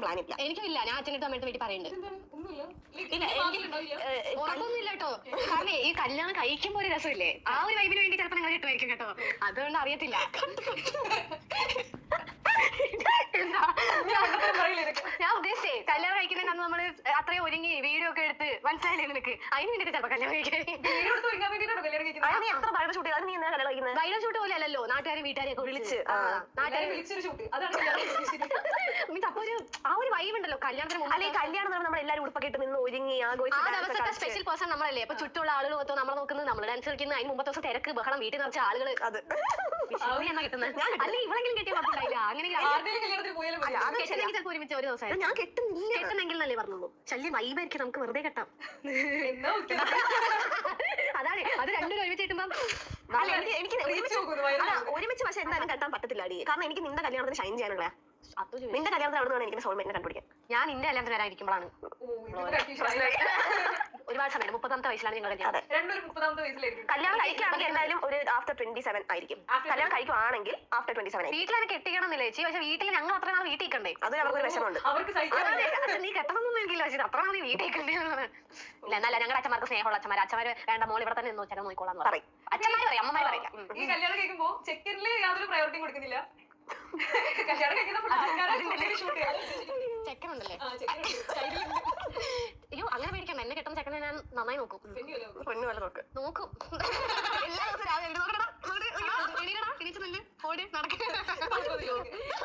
പ്ലാനില്ല. എനിക്കും ഇല്ല. ഞാൻ അച്ഛനടുത്ത് അമ്മയുടെ വീട്ടിൽ പറയുന്നുണ്ട്. ഉറപ്പൊന്നുമില്ല കേട്ടോ. കാരണം ഈ കല്യാണം കഴിക്കുമ്പോ ഒരു രസമില്ലേ, ആ ഒരു വൈബിന് വേണ്ടി ചിലപ്പോൾ നിങ്ങൾ കിട്ടുമായിരിക്കും കേട്ടോ. അതുകൊണ്ട് അറിയത്തില്ല. ഞാൻ ഉദ്ദേശിച്ചേ കല്യാണം കഴിക്കുന്ന നമ്മള് അത്രയും ഒരുങ്ങി വീഡിയോ ഒക്കെ എടുത്ത് മനസ്സിലായില്ലേ നിനക്ക്, അതിന് വേണ്ടിട്ട് ചിലപ്പോ കല്യാണം കഴിക്കാൻ. ബ്രൈഡൽ ഷൂട്ട് പോലെ അല്ലല്ലോ, നാട്ടുകാരും വീട്ടുകാരെ ഒക്കെ വിളിച്ച് മീൻസ് അപ്പൊ ഒരു ആ ഒരു വൈബ് ഉണ്ടല്ലോ കല്യാണത്തിന് മുമ്പ്. അല്ലെങ്കിൽ കല്യാണം നമ്മൾ എല്ലാവരും ഉടുപ്പൊക്കെ ഇട്ട് നിന്ന് ഒരുങ്ങി ആ ദിവസത്തെ സ്പെഷ്യൽ പേഴ്സൺ നമ്മളല്ലേ. അപ്പൊ ചുറ്റുള്ള ആളുകൾ മൊത്തം നമ്മളെ നോക്കുന്നത്, നമ്മൾ ഡാൻസ് കളിക്കുന്നത്, അതിന് മുമ്പത്തെ ദിവസം തിരക്ക് ബഹളം, വീട്ടിൽ നിറച്ച ആളുകൾ. അത് എന്നാ കിട്ടുന്നത്. അല്ലെങ്കിൽ ഇവളെങ്കിലും കെട്ടിയ കുഴപ്പമില്ല. അങ്ങനെ ചിലപ്പോൾ ഒരുമിച്ച് ഒരു ദിവസം ഞാൻ കെട്ടുന്നെങ്കിൽ നല്ലേ പറഞ്ഞോളൂ. ശല്യം വൈബായിരിക്കും, നമുക്ക് വെറുതെ കെട്ടാം. അതാണ് അത് രണ്ടും ഒരുമിച്ച് കിട്ടുമ്പോ ഒരുമിച്ച്. പക്ഷെ എന്തായാലും കെട്ടാൻ പറ്റത്തില്ല അടി. കാരണം എനിക്ക് നിന്റെ കല്യാണത്തിന് ഷൈൻ ചെയ്യാനുള്ള നിന്റെ കല്യാണത്തിന് അവിടെ നിന്ന് എനിക്ക് സോൾമേറ്റിനെ കണ്ടുപിടിക്കാൻ. ഞാൻ നിന്റെ കല്യാണത്തിന് വരാതിരിക്കുമ്പോഴാണ് ഒരുപാട് സമയം. 30ാമത്തെ വയസ്സിലാണ് ഞങ്ങൾ കല്യാണം കഴിക്കുകയാണെങ്കിൽ എന്തായാലും ഒരു ആഫ്റ്റർ 27 ആയിരിക്കും. കല്യാണം കഴിക്കുവാണെങ്കിൽ ആഫ്റ്റർ 27. വീട്ടിലാണ് കെട്ടിക്കണം എന്നില്ല ചേച്ചി. പക്ഷെ വീട്ടിൽ ഞങ്ങൾ അത്ര നാൾ വീട്ടിൽ കണ്ടേ, അത് അവർക്കൊരു വിഷമമുണ്ട്. നീ കെട്ടണമെന്നൊന്നും എനിക്കില്ല. പക്ഷേ അത്ര നാൾ വീട്ടിൽ കണ്ടേ ഇല്ല. എന്നല്ല ഞങ്ങളുടെ അച്ഛന്മാർക്ക് സ്നേഹമുള്ള അച്ഛന്മാര് വേണ്ട മോൾ ഇവിടെ തന്നെ നിന്നോ, ചില നോക്കിക്കോളാന്ന് പറയും. അച്ഛന്മാര് പറയും, അമ്മമാര് പറയില്ല. ഈ കല്യാണം കഴിക്കുമ്പോ ചെക്കനില് യാതൊരു പ്രയോറിറ്റി കൊടുക്കുന്നില്ല. ചെക്കനുണ്ടല്ലേ? അയ്യോ അങ്ങനെ പേടിക്കണ്ട. എന്നെ കെട്ടുന്ന ചെക്കനെ ഞാൻ നന്നായി നോക്കും. പൊന്നുപോലെ നോക്കും.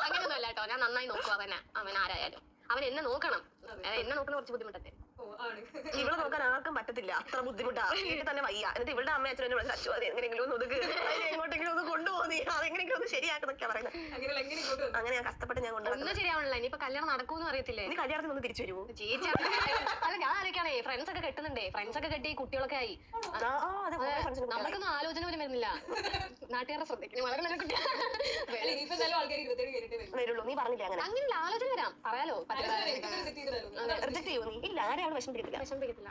അങ്ങനെയൊന്നും അല്ല കേട്ടോ. ഞാൻ നന്നായി നോക്കും അവനെ. അവൻ ആരായാലും അവൻ എന്നെ നോക്കണം. എന്നെ നോക്കുന്ന കുറച്ച് ബുദ്ധിമുട്ടല്ലേ. ഇവിടെ നോക്കാൻ ആർക്കും പറ്റത്തില്ല, അത്ര ബുദ്ധിമുട്ടാ. വീട്ടിൽ തന്നെ വയ്യ. എന്നിട്ട് ഇവിടെ അമ്മ അച്ഛനെ അച്ഛൻ അത് എങ്ങനെയെങ്കിലും ഒന്ന് ഒതുക്ക്, എങ്ങോട്ടെങ്കിലും ഒന്ന് കൊണ്ടുപോകുന്നേ, അതെങ്ങനെയെങ്കിലും ഒന്ന് ശരിയാക്കുന്നൊക്കെയാ പറയുന്നത്. അങ്ങനെ ഞാൻ കഷ്ടപ്പെട്ട് ഞാൻ ഒന്നും ശരിയാവണില്ല. ഇനിയിപ്പോ കല്യാണം നടക്കൂന്ന് അറിയത്തില്ലേ. നീ കല്യാണത്തിന് ഒന്ന് തിരിച്ചു വരുമോ ചേച്ചി? അല്ല ഞാൻ ആലോചിക്കാണേ, ഫ്രണ്ട്സ് ഒക്കെ കെട്ടുന്നുണ്ടേ. ഫ്രണ്ട്സ് ഒക്കെ കെട്ടി കുട്ടികളൊക്കെ ആയി. നമുക്കൊന്നും ആലോചന പോലും വരുന്നില്ല. നാട്ടുകാരെ ശ്രദ്ധിക്കണം. വളരെ നല്ല കുട്ടിയാ. വരുള്ളൂ. നീ പറഞ്ഞില്ല അങ്ങനെ. അങ്ങനെയുള്ള ആലോചന വരാം, പറയാലോ. റിജക്ട് ചെയ്യുമോ നീ? ഇല്ല, ആരെയാണ് വിഷമിപ്പിക്കത്തില്ല. വിഷമിപ്പിക്കത്തില്ല.